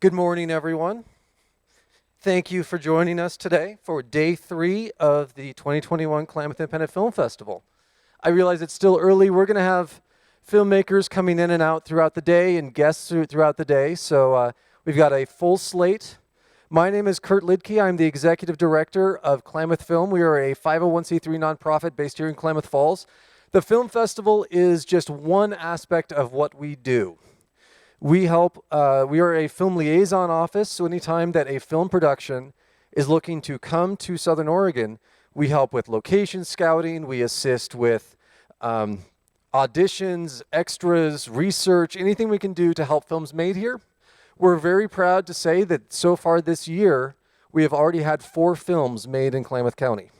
Good morning, everyone. Thank you for joining us today for day 3 of the 2021 Klamath Independent Film Festival. I realize it's still early. We're going to have filmmakers coming in and out throughout the day and guests throughout the day, so we've got a full slate. My name is Kurt Liedtke. I'm the Executive Director of Klamath Film. We are a 501c3 nonprofit based here in Klamath Falls. The Film Festival is just one aspect of what we do. We are a film liaison office, so anytime that a film production is looking to come to Southern Oregon, we help with location scouting, we assist with auditions, extras, research, anything we can do to help films made here. We're very proud to say that so far this year, we have already had 4 films made in Klamath County.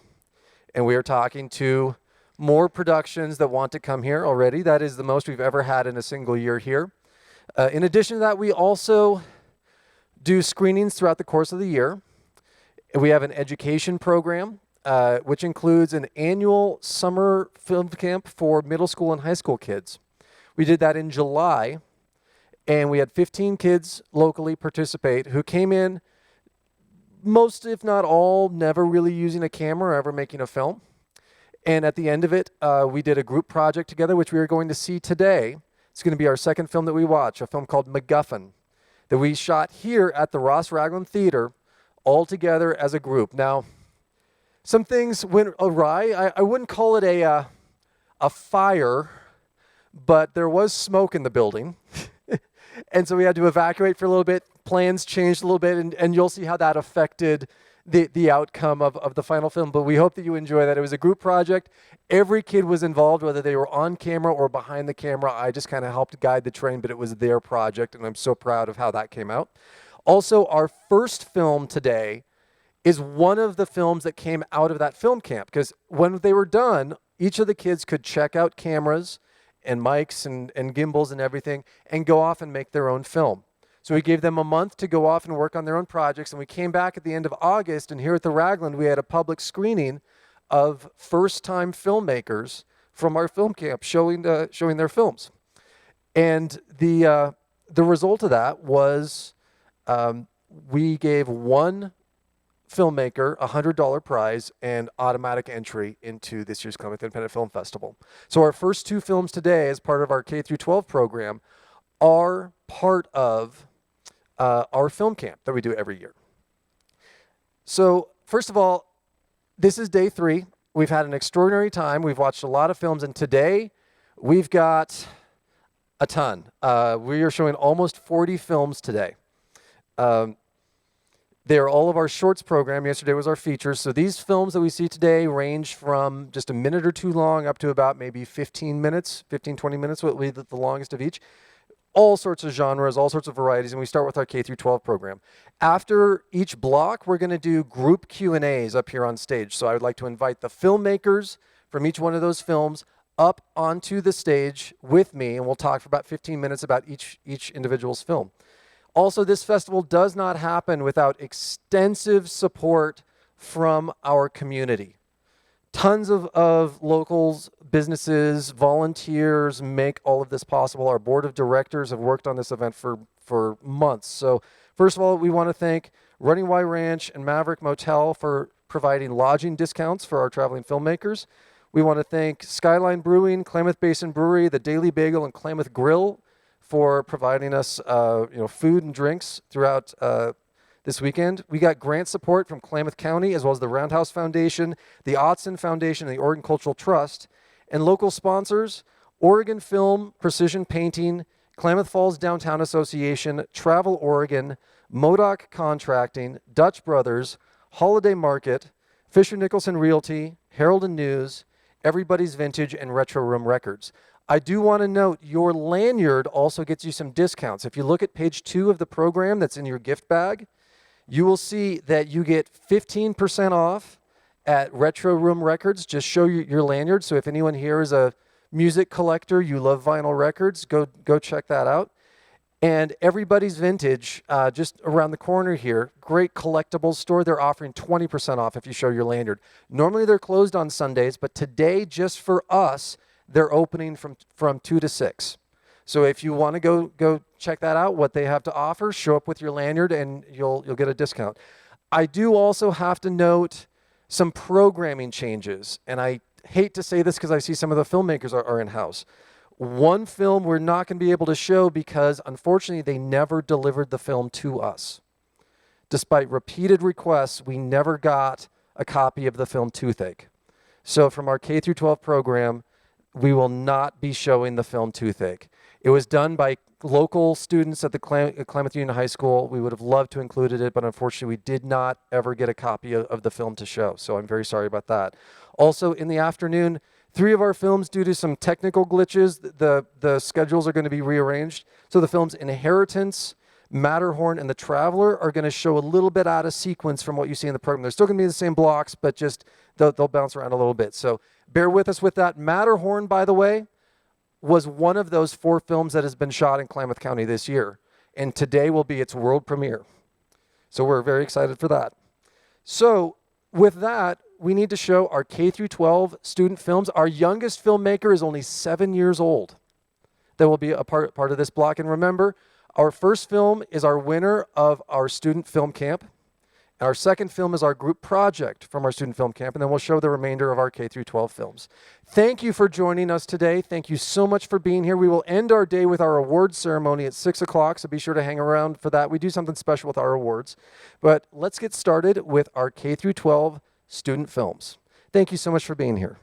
And we are talking to more productions that want to come here already. That is the most we've ever had in a single year here. In addition to that, we also do screenings throughout the course of the year. We have an education program, which includes an annual summer film camp for middle school and high school kids. We did that in July, and we had 15 kids locally participate who came in, most if not all, never really using a camera or ever making a film. And at the end of it, we did a group project together, which we are going to see today. It's going to be our second film that we watch, a film called MacGuffin, that we shot here at the Ross Raglan Theater all together as a group. Now, some things went awry. I wouldn't call it a fire, but there was smoke in the building. And so we had to evacuate for a little bit. Plans changed a little bit, and you'll see how that affected the outcome of the final film. But we hope that you enjoy that. It was a group project. Every kid was involved, whether they were on camera or behind the camera. I just kind of helped guide the train, but it was their project, and I'm so proud of how that came out. Also, our first film today is one of the films that came out of that film camp, because when they were done, each of the kids could check out cameras and mics and gimbals and everything and go off and make their own film. So we gave them a month to go off and work on their own projects, and we came back at the end of August, and here at the Raglan, we had a public screening of first-time filmmakers from our film camp showing their films. And the result of that was we gave one filmmaker a $100 prize and automatic entry into this year's Klamath Independent Film Festival. So our first 2 films today, as part of our K-12 program, are part of our film camp that we do every year. So first of all, this is day 3. We've had an extraordinary time. We've watched a lot of films, and today we've got a ton. We are showing almost 40 films today. They're all of our shorts program. Yesterday was our features. So these films that we see today range from just a minute or 2 long up to about maybe 15 minutes, 15, 20 minutes will be the longest of each. All sorts of genres, all sorts of varieties, and we start with our K-12 program. After each block, we're going to do group Q&As up here on stage. So I would like to invite the filmmakers from each one of those films up onto the stage with me, and we'll talk for about 15 minutes about each individual's film. Also, this festival does not happen without extensive support from our community. Tons of locals, businesses, volunteers make all of this possible. Our board of directors have worked on this event for months. So first of all, we want to thank Running Y Ranch and Maverick Motel for providing lodging discounts for our traveling filmmakers. We want to thank Skyline Brewing, Klamath Basin Brewery, the Daily Bagel, and Klamath Grill for providing us food and drinks throughout this weekend. We got grant support from Klamath County, as well as the Roundhouse Foundation, the Otson Foundation, and the Oregon Cultural Trust. And local sponsors, Oregon Film, Precision Painting, Klamath Falls Downtown Association, Travel Oregon, Modoc Contracting, Dutch Brothers, Holiday Market, Fisher Nicholson Realty, Herald and News, Everybody's Vintage, and Retro Room Records. I do want to note your lanyard also gets you some discounts. If you look at page 2 of the program that's in your gift bag, you will see that you get 15% off at Retro Room Records. Just show your lanyard. So if anyone here is a music collector, you love vinyl records, go check that out. And Everybody's Vintage, just around the corner here, great collectibles store. They're offering 20% off if you show your lanyard. Normally they're closed on Sundays, but today, just for us, they're opening from 2 to 6. So if you want to go check that out, what they have to offer, show up with your lanyard and you'll get a discount. I do also have to note some programming changes, and I hate to say this because I see some of the filmmakers are in-house. One film we're not going to be able to show because unfortunately they never delivered the film to us. Despite repeated requests, we never got a copy of the film Toothache. So from our K through 12 program, we will not be showing the film Toothache. It was done by local students at the Klamath Union High School. We would have loved to included it, but unfortunately we did not ever get a copy of the film to show. So I'm very sorry about that. Also in the afternoon, 3 of our films, due to some technical glitches, the schedules are going to be rearranged. So the films Inheritance, Matterhorn, and The Traveler are going to show a little bit out of sequence from what you see in the program. They're still going to be in the same blocks, but just they'll bounce around a little bit. So bear with us with that. Matterhorn, by the way, was one of those 4 films that has been shot in Klamath County this year. And today will be its world premiere. So we're very excited for that. So with that, we need to show our K through 12 student films. Our youngest filmmaker is only 7 years old. That will be a part of this block. And remember, our first film is our winner of our student film camp. Our second film is our group project from our student film camp, and then we'll show the remainder of our K through 12 films. Thank you for joining us today. Thank you so much for being here. We will end our day with our awards ceremony at 6 o'clock, so be sure to hang around for that. We do something special with our awards. But let's get started with our K through 12 student films. Thank you so much for being here.